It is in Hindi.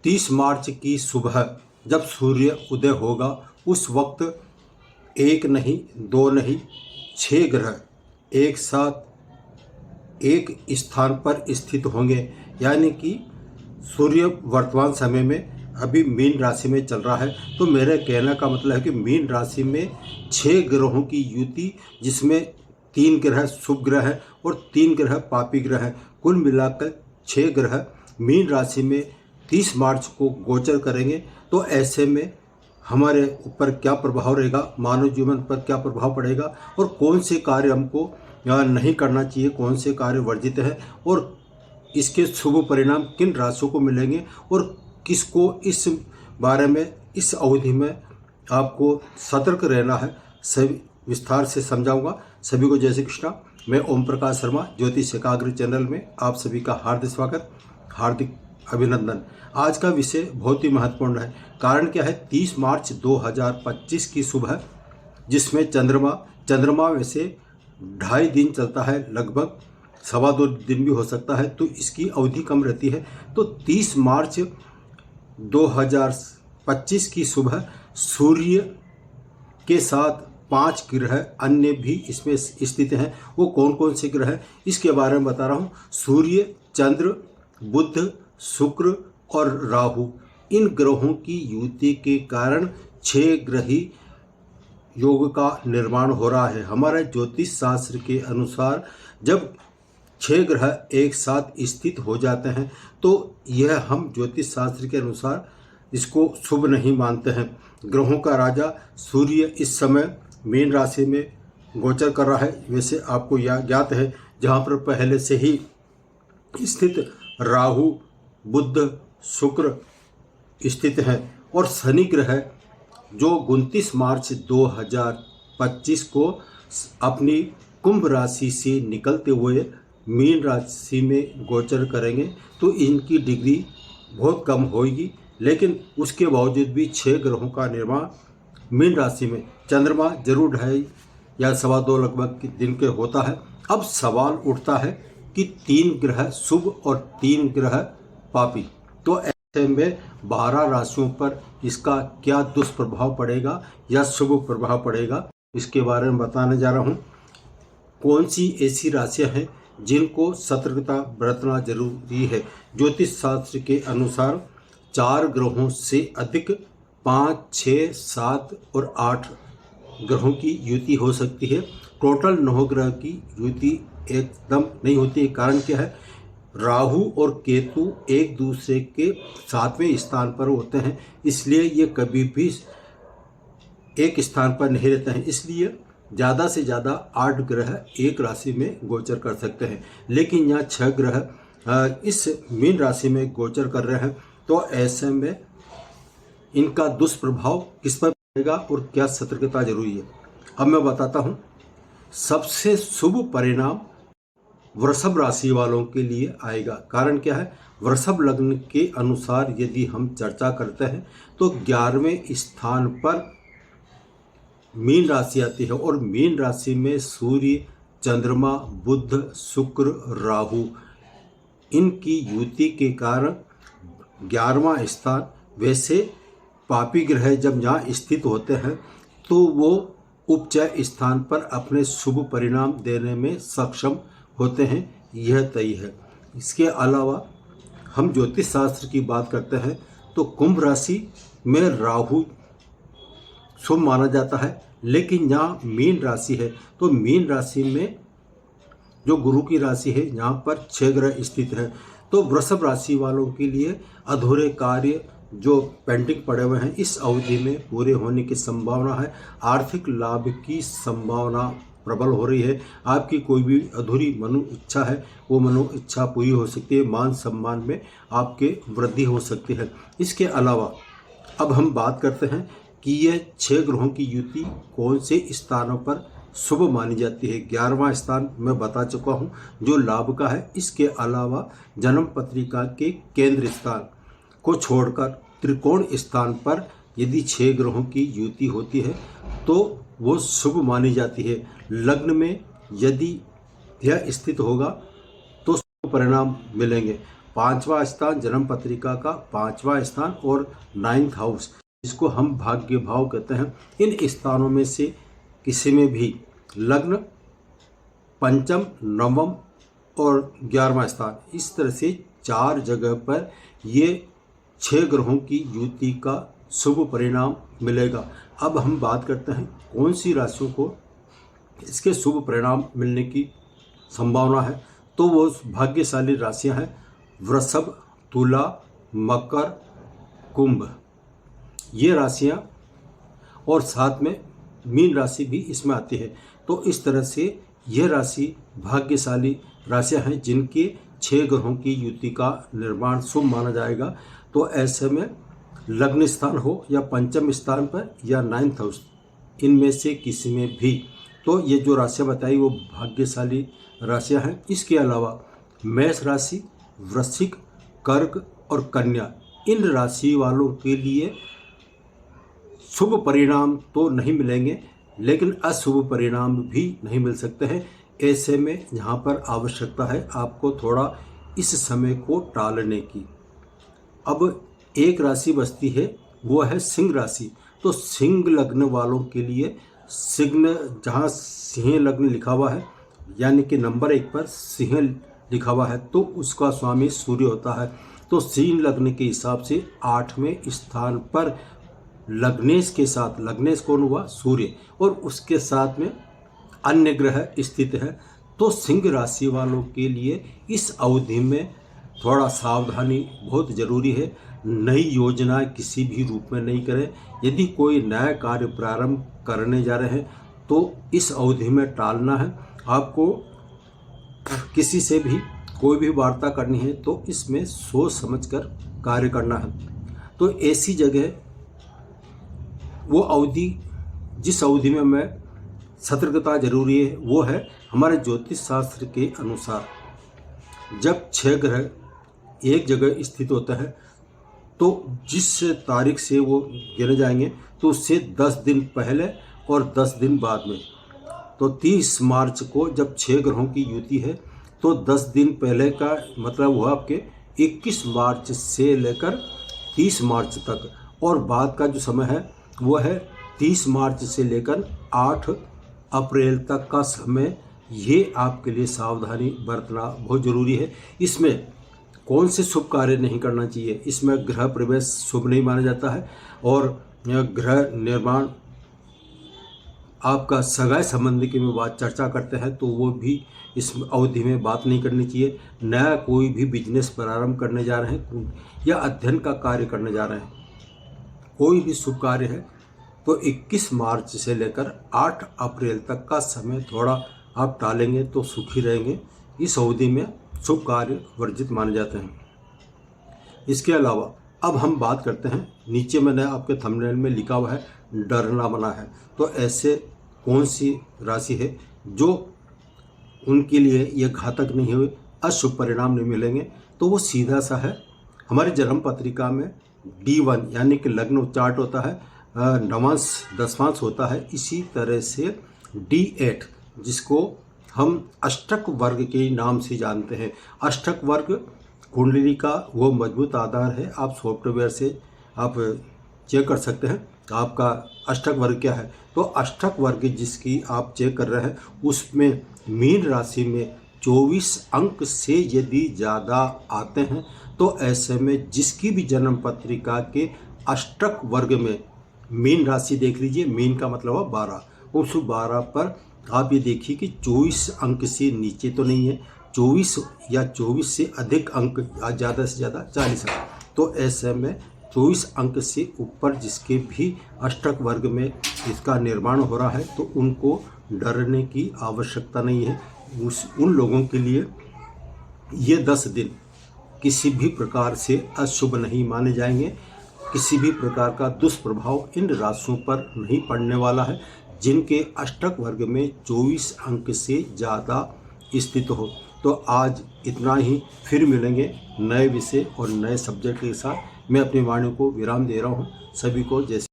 30 मार्च की सुबह जब सूर्य उदय होगा उस वक्त एक नहीं, दो नहीं, 6 ग्रह एक साथ एक स्थान पर स्थित होंगे। यानी कि सूर्य वर्तमान समय में अभी मीन राशि में चल रहा है। तो मेरे कहने का मतलब है कि मीन राशि में 6 ग्रहों की युति, जिसमें 3 ग्रह शुभ ग्रह हैं और 3 ग्रह पापी ग्रह हैं। कुल मिलाकर 6 ग्रह मीन राशि में 30 मार्च को गोचर करेंगे। तो ऐसे में हमारे ऊपर क्या प्रभाव रहेगा, मानव जीवन पर क्या प्रभाव पड़ेगा और कौन से कार्य हमको नहीं करना चाहिए, कौन से कार्य वर्जित है और इसके शुभ परिणाम किन राशियों को मिलेंगे और किसको इस बारे में इस अवधि में आपको सतर्क रहना है, सभी विस्तार से समझाऊंगा। सभी को जय श्री कृष्णा। मैं ओम प्रकाश शर्मा, ज्योतिष एकाग्र चैनल में आप सभी का हार्दिक स्वागत, हार्दिक अभिनंदन। आज का विषय बहुत ही महत्वपूर्ण है। कारण क्या है, 30 मार्च 2025 की सुबह, जिसमें चंद्रमा वैसे 2.5 दिन चलता है, लगभग 2.25 दिन भी हो सकता है, तो इसकी अवधि कम रहती है। तो 30 मार्च 2025 की सुबह सूर्य के साथ 5 ग्रह अन्य भी इसमें स्थित हैं। वो कौन कौन से ग्रह हैं इसके बारे में बता रहा हूँ। सूर्य, चंद्र, बुध, शुक्र और राहु, इन ग्रहों की युति के कारण 6 ग्रही योग का निर्माण हो रहा है। हमारे ज्योतिष शास्त्र के अनुसार जब 6 ग्रह एक साथ स्थित हो जाते हैं तो यह हम ज्योतिष शास्त्र के अनुसार इसको शुभ नहीं मानते हैं। ग्रहों का राजा सूर्य इस समय मीन राशि में गोचर कर रहा है। वैसे आपको ज्ञात है, जहाँ पर पहले से ही स्थित राहु, बुध, शुक्र स्थित हैं और शनि ग्रह जो 29 मार्च 2025 को अपनी कुंभ राशि से निकलते हुए मीन राशि में गोचर करेंगे। तो इनकी डिग्री बहुत कम होगी, लेकिन उसके बावजूद भी 6 ग्रहों का निर्माण मीन राशि में, चंद्रमा जरूर 2.5 या 2.25 लगभग दिन के होता है। अब सवाल उठता है कि 3 ग्रह शुभ और 3 ग्रह पापी, तो ऐसे में 12 राशियों पर इसका क्या दुष्प्रभाव पड़ेगा या शुभ प्रभाव पड़ेगा, इसके बारे में बताने जा रहा हूँ। कौन सी ऐसी राशियाँ हैं जिनको सतर्कता बरतना जरूरी है। ज्योतिष शास्त्र के अनुसार 4 ग्रहों से अधिक 5, 6, 7 और 8 ग्रहों की युति हो सकती है। टोटल 9 ग्रह की युति एकदम नहीं होती है। कारण क्या है, राहु और केतु एक दूसरे के 7वें स्थान पर होते हैं, इसलिए ये कभी भी एक स्थान पर नहीं रहते हैं। इसलिए ज़्यादा से ज़्यादा 8 ग्रह एक राशि में गोचर कर सकते हैं, लेकिन यहाँ 6 ग्रह इस मीन राशि में गोचर कर रहे हैं। तो ऐसे में इनका दुष्प्रभाव किस पर पड़ेगा और क्या सतर्कता जरूरी है, अब मैं बताता हूँ। सबसे शुभ परिणाम वृषभ राशि वालों के लिए आएगा। कारण क्या है, वृषभ लग्न के अनुसार यदि हम चर्चा करते हैं तो 11वें स्थान पर मीन राशि आती है और मीन राशि में सूर्य, चंद्रमा, बुध, शुक्र, राहु, इनकी युति के कारण 11वां स्थान। वैसे पापी ग्रह जब यहाँ स्थित होते हैं तो वो उपचय स्थान पर अपने शुभ परिणाम देने में सक्षम होते हैं, यह तय है। इसके अलावा हम ज्योतिष शास्त्र की बात करते हैं तो कुंभ राशि में राहु शुभ माना जाता है, लेकिन यहाँ मीन राशि है तो मीन राशि में जो गुरु की राशि है यहाँ पर 6 ग्रह स्थित है। तो वृषभ राशि वालों के लिए अधूरे कार्य जो पेंडिंग पड़े हुए हैं इस अवधि में पूरे होने की संभावना है। आर्थिक लाभ की संभावना प्रबल हो रही है। आपकी कोई भी अधूरी मनो इच्छा है वो मनो इच्छा पूरी हो सकती है। मान सम्मान में आपके वृद्धि हो सकती है। इसके अलावा अब हम बात करते हैं कि यह 6 ग्रहों की युति कौन से स्थानों पर शुभ मानी जाती है। 11वां स्थान मैं बता चुका हूं जो लाभ का है। इसके अलावा जन्म पत्रिका के केंद्र स्थान को छोड़कर त्रिकोण स्थान पर यदि 6 ग्रहों की युति होती है तो वो शुभ मानी जाती है। लग्न में यदि यह स्थित होगा तो शुभ परिणाम मिलेंगे। पांचवा स्थान जन्म पत्रिका का पांचवा स्थान और 9th हाउस, इसको हम भाग्य भाव कहते हैं। इन स्थानों में से किसी में भी लग्न, पंचम, नवम और 11वां स्थान, इस तरह से 4 जगह पर ये 6 ग्रहों की युति का शुभ परिणाम मिलेगा। अब हम बात करते हैं कौन सी राशियों को इसके शुभ परिणाम मिलने की संभावना है। तो वो भाग्यशाली राशियां हैं वृषभ, तुला, मकर, कुंभ, ये राशियां, और साथ में मीन राशि भी इसमें आती है। तो इस तरह से यह राशि भाग्यशाली राशियां हैं जिनके 6 ग्रहों की युति का निर्माण शुभ माना जाएगा। तो ऐसे में लग्न स्थान हो या पंचम स्थान पर या 9th हाउस, इनमें से किसी में भी, तो ये जो राशियां बताई वो भाग्यशाली राशियां हैं। इसके अलावा मेष राशि, वृश्चिक, कर्क और कन्या, इन राशि वालों के लिए शुभ परिणाम तो नहीं मिलेंगे, लेकिन अशुभ परिणाम भी नहीं मिल सकते हैं। ऐसे में यहाँ पर आवश्यकता है आपको थोड़ा इस समय को टालने की। अब एक राशि बचती है, वो है सिंह राशि। तो सिंह लग्न वालों के लिए सिंह, जहाँ सिंह लग्न लिखा हुआ है यानी कि नंबर 1 पर सिंह लिखा हुआ है तो उसका स्वामी सूर्य होता है। तो सिंह लग्न के हिसाब से 8वें स्थान पर लग्नेश के साथ, लग्नेश कौन हुआ? सूर्य, और उसके साथ में अन्य ग्रह स्थित है। तो सिंह राशि वालों के लिए इस अवधि में थोड़ा सावधानी बहुत जरूरी है। नई योजना किसी भी रूप में नहीं करें। यदि कोई नया कार्य प्रारंभ करने जा रहे हैं तो इस अवधि में टालना है। आपको किसी से भी कोई भी वार्ता करनी है तो इसमें सोच समझकर कार्य करना है। तो ऐसी जगह वो अवधि, जिस अवधि में मैं सतर्कता जरूरी है, वो है हमारे ज्योतिष शास्त्र के अनुसार जब 6 ग्रह एक जगह स्थित होता है तो जिस तारीख से वो गिने जाएंगे तो उससे 10 दिन पहले और 10 दिन बाद में। तो 30 मार्च को जब 6 ग्रहों की युति है तो 10 दिन पहले का मतलब हुआ आपके 21 मार्च से लेकर 30 मार्च तक, और बाद का जो समय है वो है 30 मार्च से लेकर 8 अप्रैल तक का समय। ये आपके लिए सावधानी बरतना बहुत ज़रूरी है। इसमें कौन से शुभ कार्य नहीं करना चाहिए, इसमें गृह प्रवेश शुभ नहीं माना जाता है, और गृह निर्माण, आपका सगाई संबंधी की में बात चर्चा करते हैं तो वो भी इस अवधि में बात नहीं करनी चाहिए। नया कोई भी बिजनेस प्रारंभ करने जा रहे हैं या अध्ययन का कार्य करने जा रहे हैं, कोई भी शुभ कार्य है तो 21 मार्च से लेकर 8 अप्रैल तक का समय थोड़ा आप टालेंगे तो सुखी रहेंगे। इस अवधि में शुभ कार्य वर्जित माने जाते हैं। इसके अलावा अब हम बात करते हैं, नीचे मैंने आपके थंबनेल में लिखा हुआ है डरना मना है। तो ऐसे कौन सी राशि है जो उनके लिए ये घातक नहीं हुए, अशुभ परिणाम नहीं मिलेंगे? तो वो सीधा सा है, हमारी जन्म पत्रिका में D1 यानी कि लग्न चार्ट होता है, नवांश दशमांश होता है। इसी तरह से D8 जिसको हम अष्टक वर्ग के नाम से जानते हैं। अष्टक वर्ग कुंडली का वो मजबूत आधार है। आप सॉफ्टवेयर से आप चेक कर सकते हैं आपका अष्टक वर्ग क्या है। तो अष्टक वर्ग जिसकी आप चेक कर रहे हैं उसमें मीन राशि में 24 अंक से यदि ज़्यादा आते हैं तो ऐसे में जिसकी भी जन्म पत्रिका के अष्टक वर्ग में मीन राशि देख लीजिए, मीन का मतलब है 12, उस 12 पर आप ये देखिए कि 24 अंक से नीचे तो नहीं है, 24 या 24 से अधिक अंक, ज़्यादा से ज़्यादा 40 अंक। तो ऐसे में 24 अंक से ऊपर जिसके भी अष्टक वर्ग में इसका निर्माण हो रहा है तो उनको डरने की आवश्यकता नहीं है। उन लोगों के लिए ये 10 दिन किसी भी प्रकार से अशुभ नहीं माने जाएंगे। किसी भी प्रकार का दुष्प्रभाव इन राशियों पर नहीं पड़ने वाला है जिनके अष्टक वर्ग में 24 अंक से ज़्यादा स्थित हो। तो आज इतना ही, फिर मिलेंगे नए विषय और नए सब्जेक्ट के साथ। मैं अपनी वाणी को विराम दे रहा हूँ। सभी को जय श्री